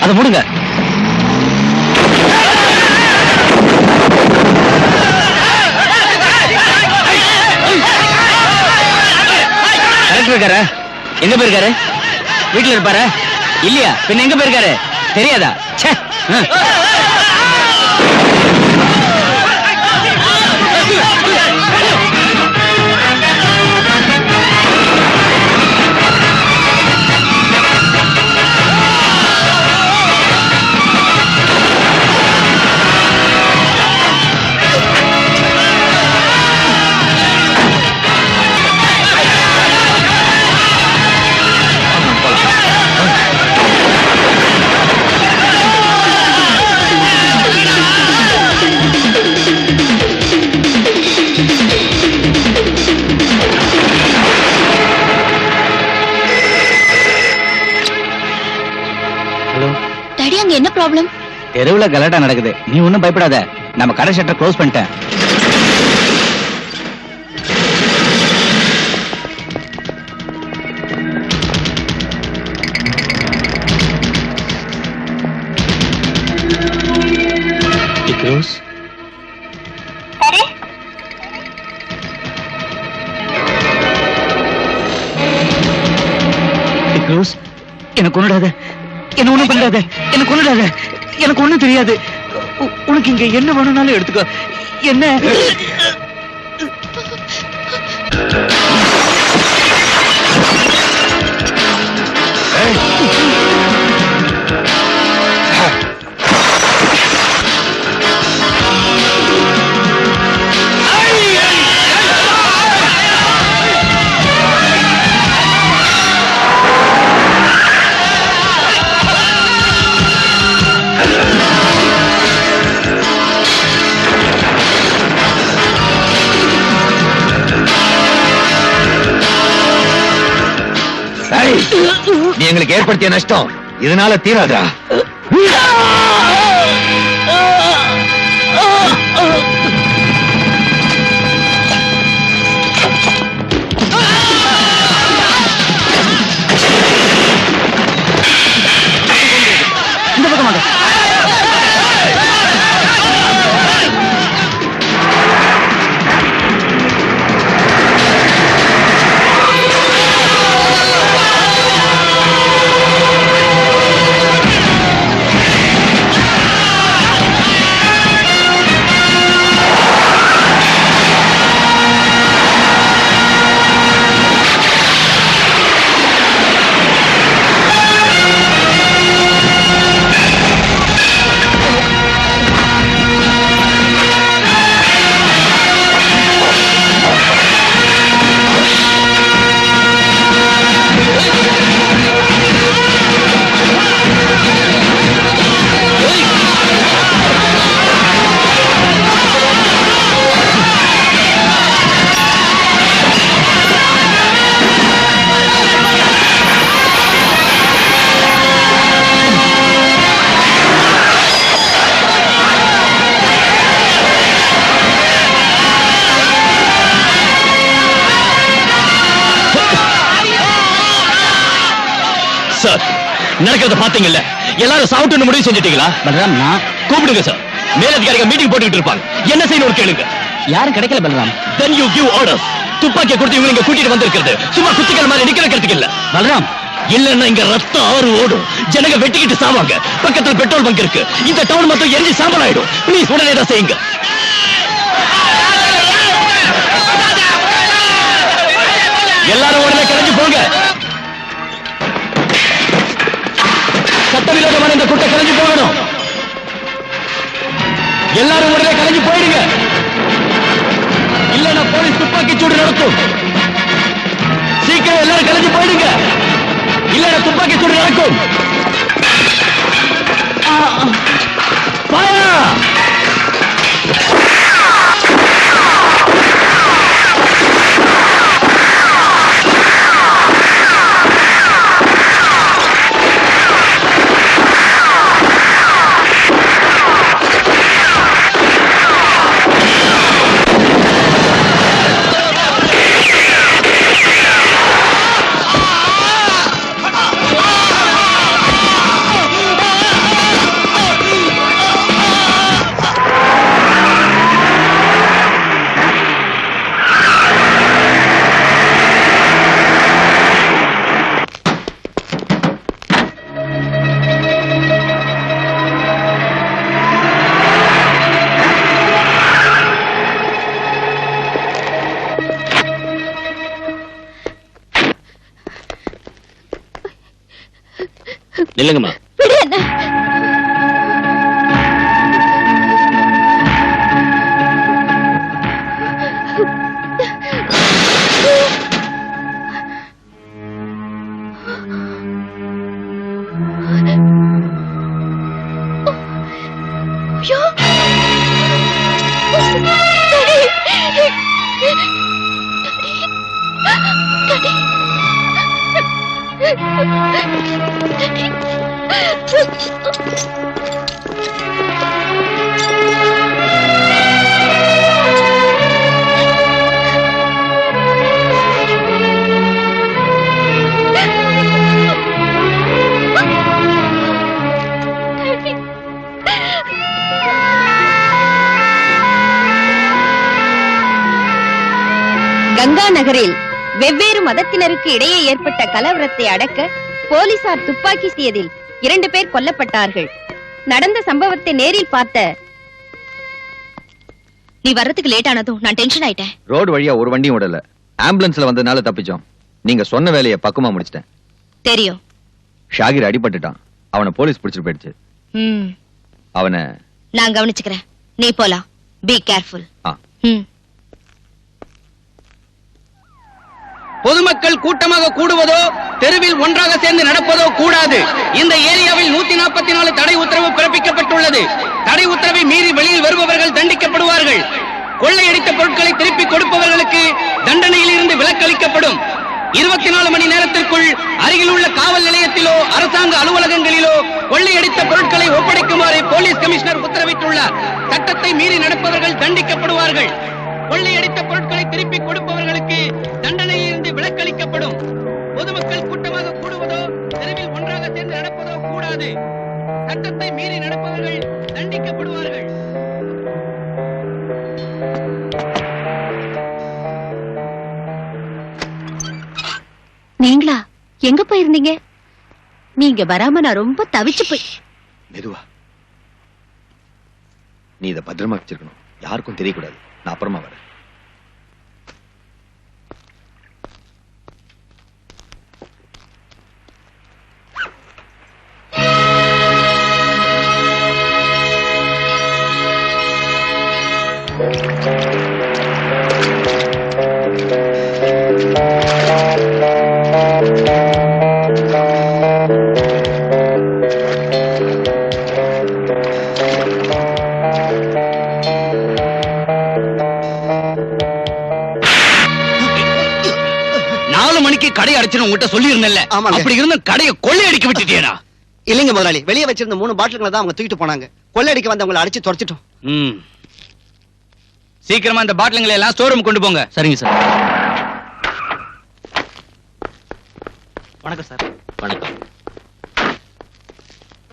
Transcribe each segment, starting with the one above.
அதை மூடுங்க. கரெக்டர் இருக்காரு. எங்க போயிருக்காரு? வீட்டுல இருப்பாரு இல்லையா? பின்ன எங்க போயிருக்காரு தெரியாதா? என்ன ப்ராப்ளம்? தெருவுல கலாட்டா நடக்குது. நீ ஒண்ணும் பயப்படாத. நம்ம கடை ஷட்டர் க்ளோஸ் பண்ணிட்டேன். இக்ரோஸ் இக்ரோஸ் என்ன கொன்னுடாத. என்ன ஒண்ணும் பண்ணாத. என்ன கொன்னுடாத. எனக்கு ஒண்ணும் தெரியாது. உனக்கு இங்க என்ன வேணும்னாலும் எடுத்துக்கோ. என்ன நீ எங்களுக்கு ஏற்படுத்திய நஷ்டம் இதனால தீராதா? இந்த பக்கமாக சார் நடக்கிறத பாத்தீங்கல்ல. எல்லாரும் சாப்பிட்டு முடிவு செஞ்சிட்டீங்களா? பலராம் நான் கூப்பிடுங்க சார். மேலதிகாரிகள் மீட்டிங் போட்டுக்கிட்டு இருப்பாங்க. என்ன செய்யணும் கேளுங்க. யாரும் கிடைக்கல Balram. Then you give orders. துப்பாக்கியை கொடுத்து இவங்க இங்க கூட்டிட்டு வந்திருக்கிறது சும்மா குத்திகள் மாதிரி நிக்க வைக்கிறதுக்கு இல்ல பலராம். இல்லன்னா இங்க ரத்தம் ஆறு ஓடும். ஜனங்க வெட்டிக்கிட்டு சாவாங்க. பக்கத்துல பெட்ரோல் பங்க் இருக்கு. இந்த டவுன் மொத்தம் எரிஞ்சு சாம்பல் ஆயிடும். ப்ளீஸ் உடனே தான் செய்யுங்க. எல்லாரும் உடனே கிளம்பி போங்க. சட்டவிரோதமான இந்த கூட்டம் கிளம்பி போகணும். எல்லாரும் உடனே கிளம்பி போயிடுங்க. இல்லன்னா போலீஸ் துப்பாக்கி சூடு நடத்தும். சீக்கிரம் எல்லாரும் கிளம்பி போயிடுங்க. இல்லன்னா துப்பாக்கி சூடு நடக்கும். நில்லுங்கம்மா. விடு என்ன. ஐயோ. கங்கா நகரில் வெவ்வேறு மதத்தினருக்கு இடையே ஏற்பட்ட கலவரத்தை அடக்க போலீசார் துப்பாக்கி சீதில் 2 பேர் கொல்லப்பட்டார்கள். நடந்த சம்பவத்தை நேரில் பார்த்த நீ வர்றதுக்கு லேட் ஆனதும் நான் டென்ஷன் ஆயிட்டேன். ரோடு வழியா ஒரு வண்டியும் விடல. ஆம்புலன்ஸ்ல வந்ததுனால தப்பிச்சோம். நீங்க சொன்ன வேலையை பக்குவமா முடிச்சிட்டேன். தெரியும். ஷாகிர் அடிபட்டுட்டான். அவனை போலீஸ் பிடிச்சிட்டு போயிடுச்சு. அவனை நான் கவனிச்சுக்கிறேன். நீ போலாம். Be careful. பொதுமக்கள் கூட்டமாக கூடுவதோ தெருவில் ஒன்றாக சேர்ந்து நடப்பதோ கூடாது. இந்த ஏரியாவில் 144 தடை உத்தரவு பிறப்பிக்கப்பட்டுள்ளது. தடை உத்தரவை மீறி வெளியில் வருபவர்கள் தண்டிக்கப்படுவார்கள். கொள்ளையடித்த பொருட்களை திருப்பி கொடுப்பவர்களுக்கு தண்டனையில் இருந்து விலக்களிக்கப்படும். 24 மணி நேரத்திற்குள் அருகில் உள்ள காவல் நிலையத்திலோ அரசாங்க அலுவலகங்களிலோ கொள்ளையடித்த பொருட்களை ஒப்படைக்குமாறு போலீஸ் கமிஷனர் உத்தரவிட்டுள்ளார். சட்டத்தை மீறி நடப்பவர்கள் தண்டிக்கப்படுவார்கள். கொள்ளையடித்த பொருட்களை திருப்பி கொடுப்பவர்களுக்கு தண்டனையில் இருந்து விலக்களிக்கப்படும். பொதுமக்கள் கூட்டமாக கூடுவதோ தெருவில் ஒன்றாக சேர்ந்து நடப்பதோ கூடாது. சட்டத்தை மீறி நடப்பவர்கள் தண்டிக்கப்படுவார்கள். நீங்களா எங்க போயிருந்தீங்க? நீங்க வராம நான் ரொம்ப தவிச்சு போய். மெதுவா. நீ இதை பத்திரமா வச்சிருக்கணும். யாருக்கும் தெரியக்கூடாது. நான் அப்புறமா வரேன். கடை அடிச்சு உங்ககிட்ட சொல்லி இருந்தேன்ல. அப்படி இருந்த கடையை கொள்ளையடிக்க விட்டுட்டியடா. இல்லைங்க முதலாளி, வெளியே வச்சிருந்த 3 பாட்டில்களை தான் அவங்க தூக்கிட்டு போனாங்க. கொள்ளையடிக்க வந்தவங்களை அடிச்சு துரத்திட்டோம். சீக்கிரமா இந்த பாட்டில்களை எல்லாம் ஸ்டோர் ரூம் கொண்டு போங்க. சரிங்க சார். வணக்கம் சார். வணக்கம்.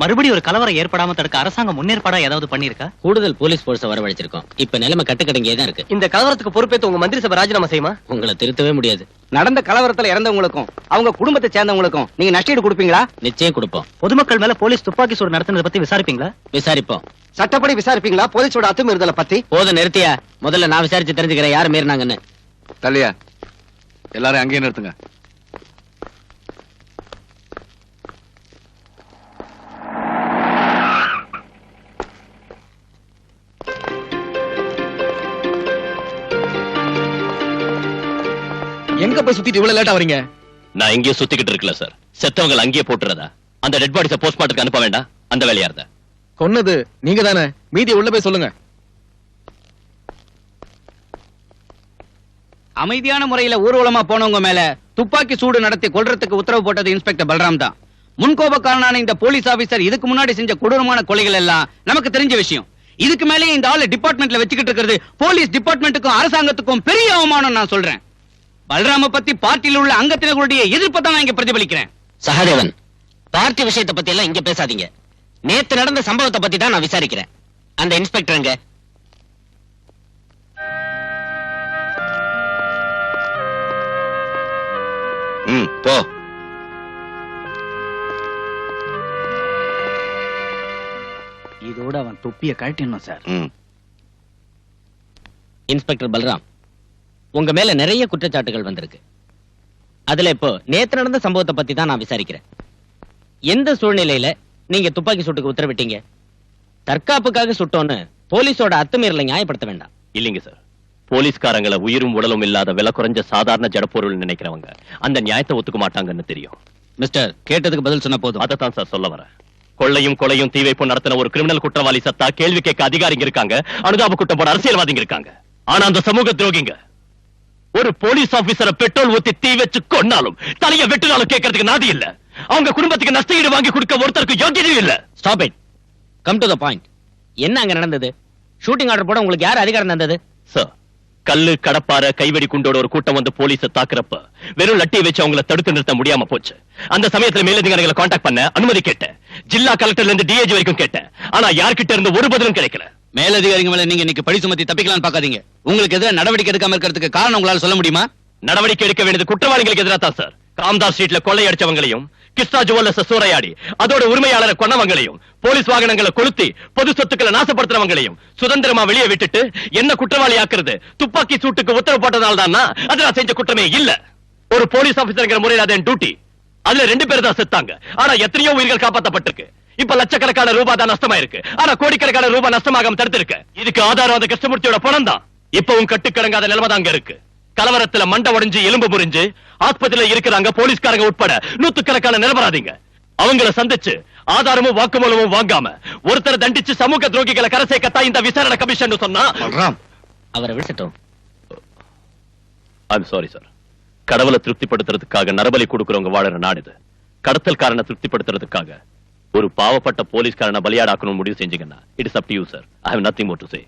மறுபடியும் ஒரு கலவரம் ஏற்படாம தடுக்க அரசாங்கம் முன்னேற்பாடா ஏதாவது பண்ணிருக்கா? கூடுதல் போலீஸ் போர்ஸ வரவழைச்சிருக்கோம். இப்ப நிலைமை கட்டுக்கடங்கியே தான் இருக்கு. இந்த கலவரத்துக்கு பொறுப்பேற்று உங்க மந்திரி சபை ராஜினாமா செய்யுமா? உங்களை திருத்தவே முடியாது. நடந்த கலவரத்துல இறந்தவங்களுக்கும் அவங்க குடும்பத்தை சேர்ந்தவங்களுக்கும் நீங்க நஷ்டஈடு கொடுப்பீங்களா? நிச்சயம் கொடுப்போம். பொதுமக்கள் மேல போலீஸ் துப்பாக்கி சூடு நடத்தினதை பத்தி விசாரிப்பீங்களா? விசாரிப்போம். சட்டப்படி விசாரிப்பீங்களா? போலீஸோட அத்துமீறுதலை பத்தி? போதும் நிறுத்தியா. முதல்ல நான் விசாரிச்சு தெரிஞ்சுக்கிறேன் யார் மீறினாங்கன்னு. தள்ளியா. எல்லாரும் அங்கேயே நிறுத்துங்க. எங்க போய் சுத்திட்டு இவ்வளவு லேட்டா வரீங்க? நான் எங்கேயும் சுத்திக்கிட்டு இருக்கல சார். செத்தவங்க அங்கேயே போட்டுறதா? அந்த டெட் பாடிஸ போஸ்ட்மார்ட்டத்துக்கு அனுப்ப வேண்டாம். அந்த வேலையா இருந்தா கொன்னது நீங்க தானே. மீதி உள்ள போய் சொல்லுங்க. அமைதியான முறையில ஊர்வலமா போனவங்க மேல துப்பாக்கி சூடு நடத்தி கொல்றதுக்கு உத்தரவு போட்டது இன்ஸ்பெக்டர் பல்ராம் தான். முன்கோபக்காரனான இந்த போலீஸ் ஆபீசர் இதுக்கு முன்னாடி செஞ்ச கொடூரமான கொலைகள் எல்லாம் நமக்கு தெரிஞ்ச விஷயம். இதுக்கு மேலே இந்த ஆளு டிபார்ட்மெண்ட்ல வச்சுக்கிட்டு இருக்கிறது போலீஸ் டிபார்ட்மெண்ட்டுக்கும் அரசாங்கத்துக்கும் பெரிய அவமானம். நான் சொல்றேன். பல்ராம பத்தி பார்ட்டியில் உள்ள அங்கத்தினர்களுடைய எதிர்ப்பை தான் நான் இங்க பிரதிபலிக்கிறேன். சகாதேவன், பார்ட்டி விஷயத்தை பத்தி எல்லாம் இங்க பேசாதீங்க. நேத்து நடந்த சம்பவத்தை பத்தி தான் நான் விசாரிக்கிறேன். அந்த இன்ஸ்பெக்டர் எங்க? போ. இதோட அவன் தொப்பிய கழட்டிடணும் சார். இன்ஸ்பெக்டர் பல்ராம், உங்க மேல நிறைய குற்றச்சாட்டுகள் வந்திருக்கு. அதுல இப்போ நேத்து நடந்த சம்பவத்தை பத்தி தான் நான் விசாரிக்கிறேன். எந்த சூழ்நிலையில நீங்க துப்பாக்கி சூட்டுக்கு உத்தரவிட்டீங்க? தற்காப்புக்காக சுட்டோன்னு போலீஸோட அத்துமீறலை நியாயப்படுத்த வேண்டாம். இல்லைங்க சார், போலீஸ்காரங்களை உயிரும் உடலும் இல்லாத விலை குறைஞ்ச சாதாரண ஜடப்பொருள் நினைக்கிறவங்க அந்த நியாயத்தை ஒத்துக்க மாட்டாங்கன்னு தெரியும். மிஸ்டர், கேட்டதுக்கு பதில் சொன்ன போதும். அதைத்தான் சார் சொல்ல வரேன். கொள்ளையும் கொலையும் தீ வைப்பும் நடத்தின ஒரு கிரிமினல் குற்றவாளி சத்தா கேள்வி கேட்க அதிகாரிங்க இருக்காங்க, அனுதாப குற்றம் போட அரசியல்வாதிங்க இருக்காங்க. ஆனா அந்த சமூக துரோகிங்க ஒரு போலீஸ் ஆபீசரை பெட்ரோல் ஊத்தி தீ வச்சு கொன்னாலும் தலையை வெட்டினாலும் கேட்கறதுக்கு நாதி இல்ல. அவங்க குடும்பத்துக்கு நஷ்டஈடு வாங்கி கொடுக்க ஒருத்தருக்கு யோகியதையும் இல்ல. Stop it. Come to the point. என்ன அங்க நடந்தது? ஷூட்டிங் ஆர்டர் போட உங்களுக்கு யார் அதிகாரம் தந்தது? சார், கல்லு கடப்பார கைவெடி குண்டோட ஒரு கூட்டம் வந்து போலீஸை தாக்குறப்ப வெறும் லட்டி வச்சு அவங்கள தடுத்து நிறுத்த முடியாம போச்சு. அந்த சமயத்துல மேலதிகாரிகளை காண்டாக்ட் பண்ண அனுமதி கேட்டேன். ஜில்லா கலெக்டர்ல இருந்து டிஐஜி வரைக்கும் கேட்டேன். ஆனா யார்கிட்ட இருந்து ஒரு பதிலும் கிடைக்கல. மேலதிகாரிங்க மேல நீங்க இன்னைக்கு பழி சுமத்தி தப்பிக்கலாம்னு பாக்காதீங்க. உங்களுக்கு எதிராக நடவடிக்கை எடுக்காம இருக்கிறதுக்கு காரணம் உங்களால சொல்ல முடியுமா? நடவடிக்கை எடுக்க வேண்டியது குற்றவாளிகளுக்கு எதிராக தான் சார். காம்தார் ஸ்ட்ரீட்ல கொள்ளையடிச்சவங்களையும் கிருஷ்ணா ஜுவல்லர்ஸ் சூறையாடி அதோட உரிமையாளரை கொன்னவங்களையும் போலீஸ் வாகனங்களை கொளுத்தி பொது சொத்துக்களை நாசப்படுத்துறவங்களையும் சுதந்திரமா வெளியே விட்டுட்டு என்ன குற்றவாளி ஆக்குறது துப்பாக்கி சூட்டுக்கு உத்தரவு போட்டதால் தான் அது நான் செஞ்ச குற்றமே இல்ல. ஒரு போலீஸ் ஆபீசர்ங்கிற முறையில் அது என் டியூட்டி. அதுல 2 பேர் தான் செத்தாங்க. ஆனா எத்தனையோ உயிர்கள் காப்பாற்றப்பட்டிருக்கு. இப்ப லட்சக்கணக்கான ரூபாய் தான் நஷ்டமா இருக்கு. ஆனா கோடிக்கணக்கான ரூபாய் நஷ்டமாகாம தடுத்திருக்கு. இதுக்கு ஆதாரம் அந்த கிருஷ்ணமூர்த்தியோட பணம் தான். இப்பவும் கட்டுக்கடங்காத நிலைமை தான் அங்க இருக்கு. கலவரத்துல மண்டை உடைஞ்சு எலும்பு முறிஞ்சு ஆஸ்பத்திரியில இருக்கிறாங்க போலீஸ்காரங்க உட்பட நூத்துக்கணக்கான நிரபராதிங்க. அவங்கள சந்திச்சு ஆதாரமும் வாக்குமூலமும் வாங்காம ஒருத்தரை தண்டிச்சு சமூக துரோகிகளை கரை சேர்க்கத்தான் இந்த விசாரணை கமிஷன் சொன்னா. அவரை விட்டுட்டோம். I'm sorry sir. கடவுளை திருப்திப்படுத்துறதுக்காக நரபலி கொடுக்கறவங்க வாழற நாடு இது. கடத்தல்காரனை திருப்திப்படுத்துறதுக்காக ஒரு பாவப்பட்ட போலீஸ்காரனை பலியாடாக்கணும்னு முடிவு செஞ்சீங்கன்னா it is up to you sir. I have nothing more to say.